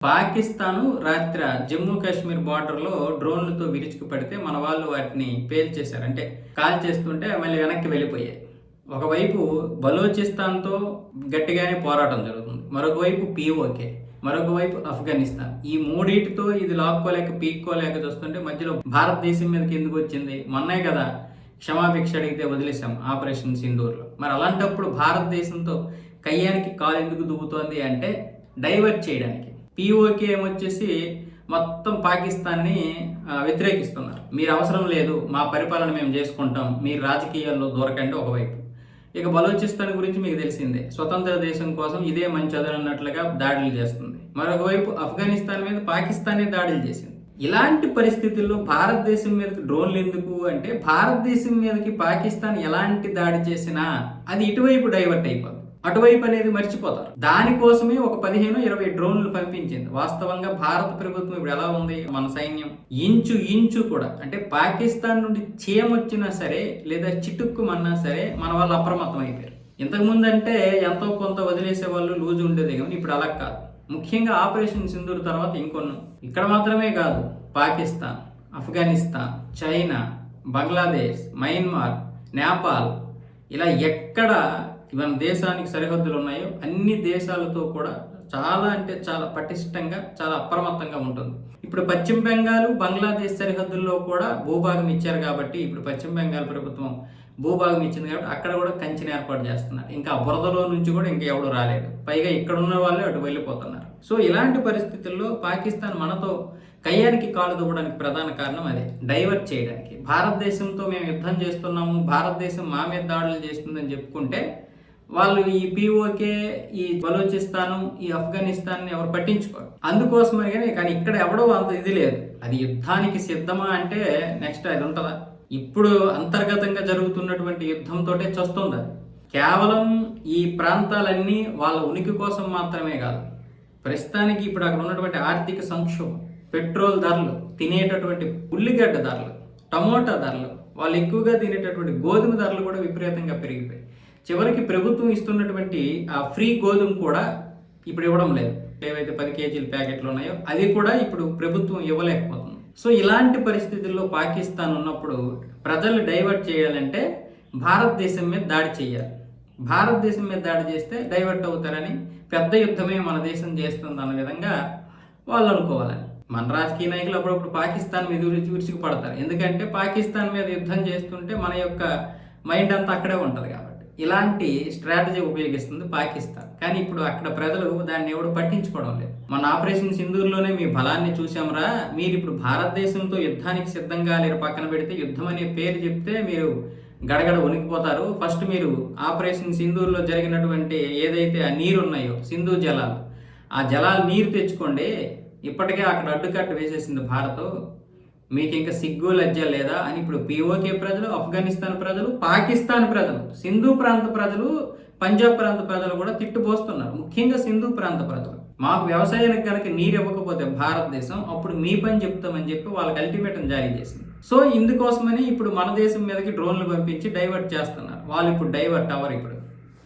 పాకిస్తాను రాత్రి జమ్మూ కాశ్మీర్ బార్డర్‌లో డ్రోన్‌లతో విరుచుకుపడితే మన వాళ్ళు వాటిని పేల్చేశారు. అంటే కాల్చేస్తుంటే మళ్ళీ వెనక్కి వెళ్ళిపోయాయి. ఒకవైపు బలూచిస్తాన్‌తో గట్టిగానే పోరాటం జరుగుతుంది. మరొక వైపు పీఓకే, మరొక వైపు ఆఫ్ఘనిస్తాన్. ఈ మూడిటితో ఇది లాక్కోలేక పీక్కోలేక చూస్తుంటే మధ్యలో భారతదేశం మీదకి ఎందుకు వచ్చింది? మొన్నే కదా క్షమాభిక్ష అడిగితే వదిలేసాం ఆపరేషన్ సింధూర్‌లో. మరి అలాంటప్పుడు భారతదేశంతో కయ్యానికి కాలు ఎందుకు దువ్వుతోంది అంటే డైవర్ట్ చేయడానికి. పీఓకే ఏమొచ్చేసి మొత్తం పాకిస్తాన్ని వ్యతిరేకిస్తున్నారు. మీరు అవసరం లేదు, మా పరిపాలన మేము చేసుకుంటాం, మీరు రాజకీయాల్లో దూరకండి ఒకవైపు. ఇక బలూచిస్తాన్ గురించి మీకు తెలిసిందే, స్వతంత్ర దేశం కోసం ఇదే మంచి అదనన్నట్లుగా దాడులు చేస్తుంది. మరొక వైపు ఆఫ్ఘనిస్తాన్ మీద పాకిస్తానే దాడులు చేసింది. ఇలాంటి పరిస్థితుల్లో భారతదేశం మీదకి డ్రోన్లు ఎందుకు అంటే భారతదేశం మీదకి పాకిస్తాన్ ఎలాంటి దాడి చేసినా అది ఇటువైపు డైవర్ట్ అయిపోతుంది, అటువైపు అనేది మర్చిపోతారు. దానికోసమే ఒక 15-20 డ్రోన్లు పంపించింది. వాస్తవంగా భారత ప్రభుత్వం ఇప్పుడు ఎలా ఉంది, మన సైన్యం ఇంచు కూడా అంటే పాకిస్తాన్ నుండి చీమొచ్చినా సరే లేదా చిటుక్కుమన్నా సరే మన వాళ్ళు అప్రమత్తం అయిపోయారు. ఇంతకుముందు అంటే ఎంతో కొంత వదిలేసే వాళ్ళు లూజ్ ఉండేది, కానీ ఇప్పుడు అలా కాదు. ముఖ్యంగా ఆపరేషన్ సింధూర్ తర్వాత ఇంకొన్ని ఇక్కడ మాత్రమే కాదు, పాకిస్తాన్, ఆఫ్ఘనిస్తాన్, చైనా, బంగ్లాదేశ్, మయన్మార్, నేపాల్, ఇలా ఎక్కడ మన దేశానికి సరిహద్దులు ఉన్నాయో అన్ని దేశాలతో కూడా చాలా అంటే చాలా పటిష్టంగా, చాలా అప్రమత్తంగా ఉంటుంది. ఇప్పుడు పశ్చిమ బెంగాల్, బంగ్లాదేశ్ సరిహద్దుల్లో కూడా భూభాగం ఇచ్చారు కాబట్టి, ఇప్పుడు పశ్చిమ బెంగాల్ ప్రభుత్వం భూభాగం ఇచ్చింది కాబట్టి అక్కడ కూడా కంచెని ఏర్పాటు చేస్తున్నారు. ఇంకా బురదలో నుంచి కూడా ఇంకా ఎవడు రాలేదు, పైగా ఇక్కడ ఉన్న వాళ్ళే అటు వెళ్ళిపోతున్నారు. సో ఇలాంటి పరిస్థితుల్లో పాకిస్తాన్ మనతో కయ్యానికి కాలు దువ్వడానికి ప్రధాన కారణం అదే, డైవర్ట్ చేయడానికి. భారతదేశంతో మేము యుద్ధం చేస్తున్నాము, భారతదేశం మా మీద దాడులు చేస్తుందని చెప్పుకుంటే వాళ్ళు ఈ పీఓకే, ఈ బలూచిస్తాను, ఈ ఆఫ్ఘనిస్తాన్ని ఎవరు పట్టించుకోరు. అందుకోసమే కానీ ఇక్కడ ఎవడో అంత ఇది లేదు. అది యుద్ధానికి సిద్ధమా అంటే నెక్స్ట్ అది ఉంటుందా? ఇప్పుడు అంతర్గతంగా జరుగుతున్నటువంటి యుద్ధంతో చస్తుంది అది. కేవలం ఈ ప్రాంతాలన్నీ వాళ్ళ ఉనికి కోసం మాత్రమే కాదు, ప్రస్తుతానికి ఇప్పుడు అక్కడ ఉన్నటువంటి ఆర్థిక సంక్షోభం, పెట్రోల్ ధరలు, తినేటటువంటి ఉల్లిగడ్డ ధరలు, టమోటా ధరలు, వాళ్ళు ఎక్కువగా తినేటటువంటి గోధుమ ధరలు కూడా విపరీతంగా పెరిగిపోయి చివరికి ప్రభుత్వం ఇస్తున్నటువంటి ఆ ఫ్రీ గోధుమ కూడా ఇప్పుడు ఇవ్వడం లేదు. ఏవైతే 10 కేజీల ప్యాకెట్లు ఉన్నాయో అది కూడా ఇప్పుడు ప్రభుత్వం ఇవ్వలేకపోతుంది. సో ఇలాంటి పరిస్థితుల్లో పాకిస్తాన్ ఉన్నప్పుడు ప్రజలు డైవర్ట్ చేయాలంటే భారతదేశం మీద దాడి చేయాలి. భారతదేశం మీద దాడి చేస్తే డైవర్ట్ అవుతారని, పెద్ద యుద్ధమే మన దేశం చేస్తుంది అన్న విధంగా వాళ్ళు అనుకోవాలని. మన రాజకీయ నాయకులు అప్పుడప్పుడు పాకిస్తాన్ మీద విరుచుకు పడతారు. ఎందుకంటే పాకిస్తాన్ మీద యుద్ధం చేస్తుంటే మన యొక్క మైండ్ అంతా అక్కడే ఉంటుంది కాబట్టి ఇలాంటి స్ట్రాటజీ ఉపయోగిస్తుంది పాకిస్తాన్. కానీ ఇప్పుడు అక్కడ ప్రజలు దాన్ని ఎవడు పట్టించుకోవడం లేదు. మన ఆపరేషన్ సింధూర్లోనే మీ బలాన్ని చూసాంరా, మీరు ఇప్పుడు భారతదేశంతో యుద్ధానికి సిద్ధంగా లేరు, పక్కన పెడితే యుద్ధం అనే పేరు చెప్తే మీరు గడగడ వణికిపోతారు. ఫస్ట్ మీరు ఆపరేషన్ సింధూర్లో జరిగినటువంటి ఏదైతే ఆ నీరు ఉన్నాయో సింధు జలాలు, ఆ జలాలు నీరు తెచ్చుకోండి. ఇప్పటికే అక్కడ అడ్డుకట్ట వేసేసింది భారత్, మీకు ఇంకా సిగ్గు లజ్జ లేదా అని ఇప్పుడు పీఓకే ప్రజలు, ఆఫ్ఘనిస్తాన్ ప్రజలు, పాకిస్తాన్ ప్రజలు, సింధు ప్రాంత ప్రజలు, పంజాబ్ ప్రాంత ప్రజలు కూడా తిట్టుపోస్తున్నారు. ముఖ్యంగా సింధు ప్రాంత ప్రజలు, మాకు వ్యవసాయానికి కనుక నీరు ఇవ్వకపోతే భారతదేశం అప్పుడు మీ పని చెప్తామని చెప్పి వాళ్ళకి అల్టిమేటం జారీ చేసింది. సో ఇందుకోసమని ఇప్పుడు మన దేశం మీదకి డ్రోన్లు పంపించి డైవర్ట్ చేస్తున్నారు. వాళ్ళు ఇప్పుడు డైవర్ట్ అవ్వరు. ఇప్పుడు